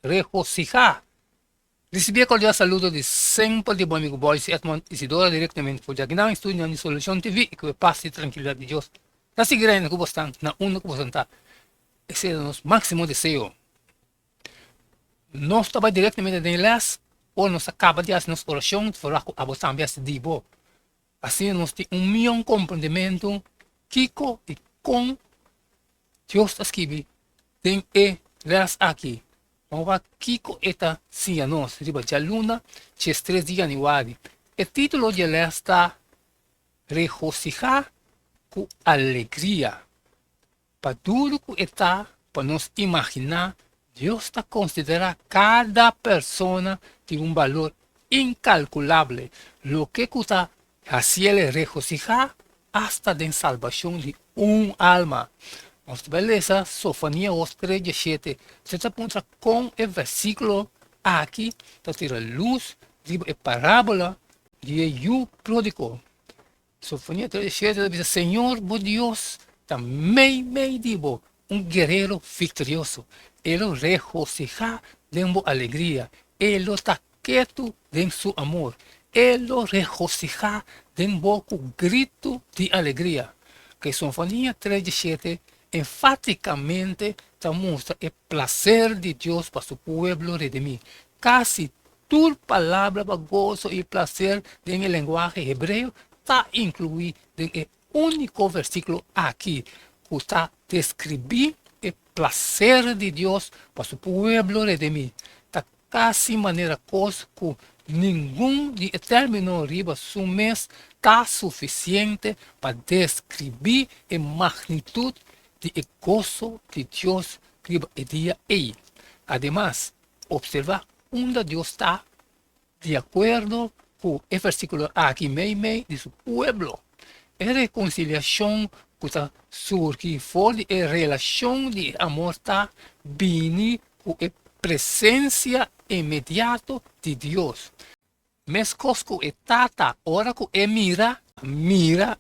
regocijar. Recebi cordial saludo de sempre de bom amigo Boris Edmond Isidora diretamente por Diagnão Estúdio de Solução TV e que paz e tranquilidade de Deus. Na seguinte, que você está, na única que você está. Esse é o nosso máximo desejo. Nós trabalhamos diretamente em las ou nós acaba de fazer nossa oração para que a você também se dibo. Assim, nós temos milhão de compreendimento Kiko e com Deus escreve tem e las aqui. Vamos Kiko eta sim a nós, riba de aluna, de 3 dias no ar. O título de ela está regocijar com alegria. Para tudo que está, para nos imaginar, Deus está considera cada persona de um valor incalculable. Lo que está haciendo regocijar hasta de salvação de alma. Nossa beleza, Sofonia 3:7. Você se aponta com o versículo aqui, está tira luz, riba a parábola de o pródigo. Sofonia 3:7 diz: Senhor, meu Deus, também me digo, guerreiro vitorioso. Ele regocija de uma alegria. Ele está quieto de seu amor. Ele regocija de um grito de alegria. Que Sofonia 3:7 enfaticamente te mostra o prazer de Deus para seu povo redimido. Casi toda palavra para gozo e prazer em linguagem hebreu está incluído em único versículo aqui, que está descrevendo o prazer de Deus para seu povo redimido. Está casi maneira coisa que nenhum de término riba sumes está suficiente para descrever a magnitude de gozo de Deus riba el dia aí. Además, observar onde Deus está de acordo com o versículo aqui meio de seu povo. A reconciliação que está surgindo fora de relação de amor está vindo com a presença imediata de Deus. Mas cosco e tata ora que e mira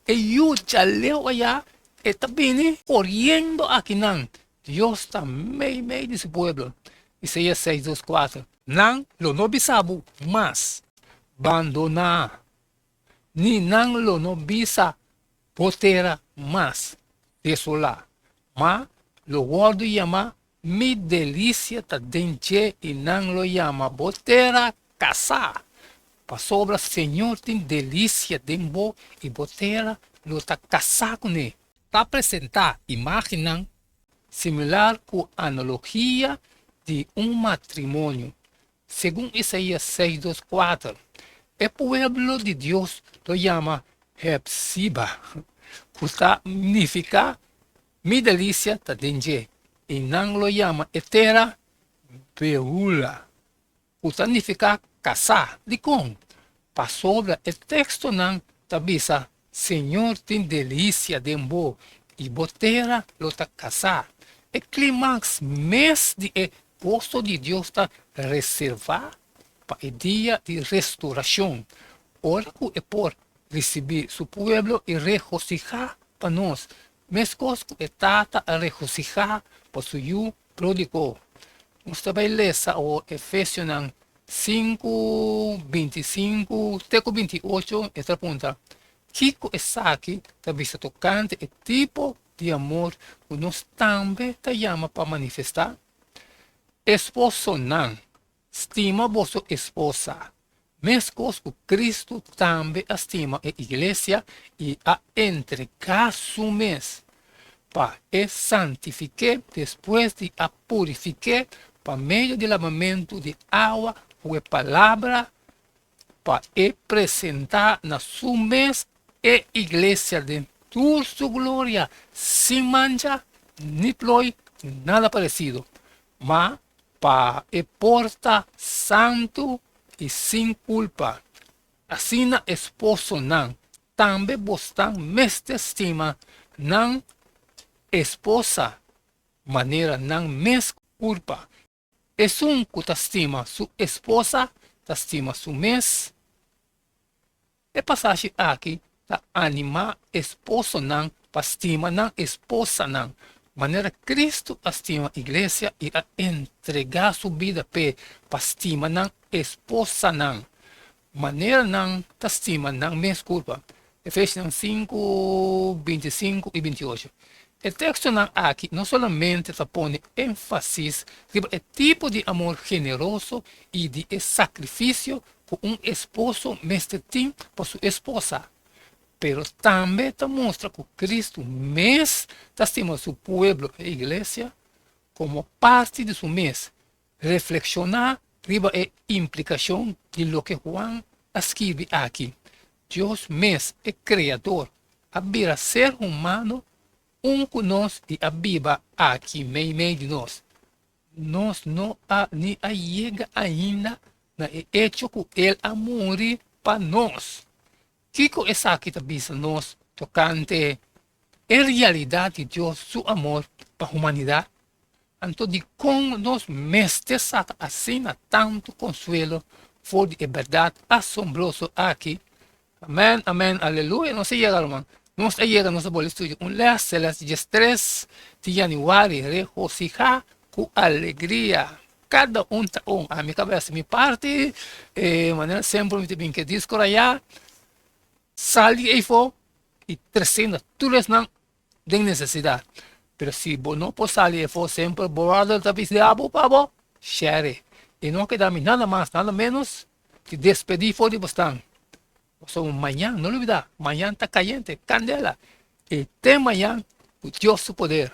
e eu já leu allá está vindo correndo aqui não. Deus está meio de seu povo. Isaías 6:4. Não lo nobisabo, mas abandonar. Ni não lo nobisa potera mas desolar. Mas lo guardo llama mi delícia ta dente e não lo llama botera casar. Para sobra Senhor tem delícia dembo e botera lo ta casar com ele. Está apresentar imaginan similar com a analogia de matrimônio. Segundo Isaías 6:4, o povo de Deus lo chama Hepsiba, que significa mi delícia ta denge, e não lo chama etera beula, que significa casar. De com? Para sobre o texto não tabisa Senhor tem delícia de amor e botera lo ta casar. O clímax mês de gozo de Deus está reservado para o dia de restauração. Ora que é por receber seu povo e regocijar para nós. Mesmo que está a regocijar para seu pródigo. Nós também lemos o Efésios 5:25, teco 28, esta pergunta. Kiko está aqui, também está tocando o tipo de amor que nós também te chama para manifestar. Esposo não, estima vossa esposa. Mesmo que Cristo também estima a igreja e a entregar su mês para santificar depois de a purificar por meio do lavamento de água ou a palavra para apresentar na su mês a igreja de toda sua glória, sem mancha, nem ploi, nada parecido, mas para a porta santo e sem culpa. Assim na esposo não, também você mestre estima, não esposa, maneira não mes culpa. É um que estima sua esposa, estima seu mês. A passagem aqui está animar esposo não, para estima não esposa não. Manera Cristo estima a iglesia e a entregar sua vida para estima nan esposa nan. Maneira nan ta estima nan me desculpa. Efésios 5, 25 e 28. O texto nan aqui não solamente põe ênfase sobre o tipo de amor generoso e de sacrifício que um esposo mestre tem por sua esposa, pero também mostra que Cristo mesmo estima seu povo e igreja como parte de seu mês. Reflexionar sobre a implicação de lo que Juan escreve aqui. Deus mesmo é criador, habita ser humano, conosco e habita aqui meio de nós. Nós não nem chega ainda no hecho que ele morreu para nós. Kiko é aqui também nós tocante a realidade de Deus, seu amor para a humanidade. Então, de como nós mestres assim tanto consuelo, for de verdade assombroso aqui. Amém, amém, aleluia. Não sei chegar, irmão. Nós chegamos a nossa bola estúdio. Lá, dia 3 de janeiro, regocijar com alegria. Cada tá a minha cabeça, minha parte, maneira sempre me tem que descorrer. Sali e for e 300, tudo não tem necessidade. Pero se não pode sair e for sempre borrado da vida, pabo, share. E não queda nada mais, nada menos que despedir for de bastante. So, mañana, no olvidar, mañana está caliente, candela. Y tem mañana, Dios su poder.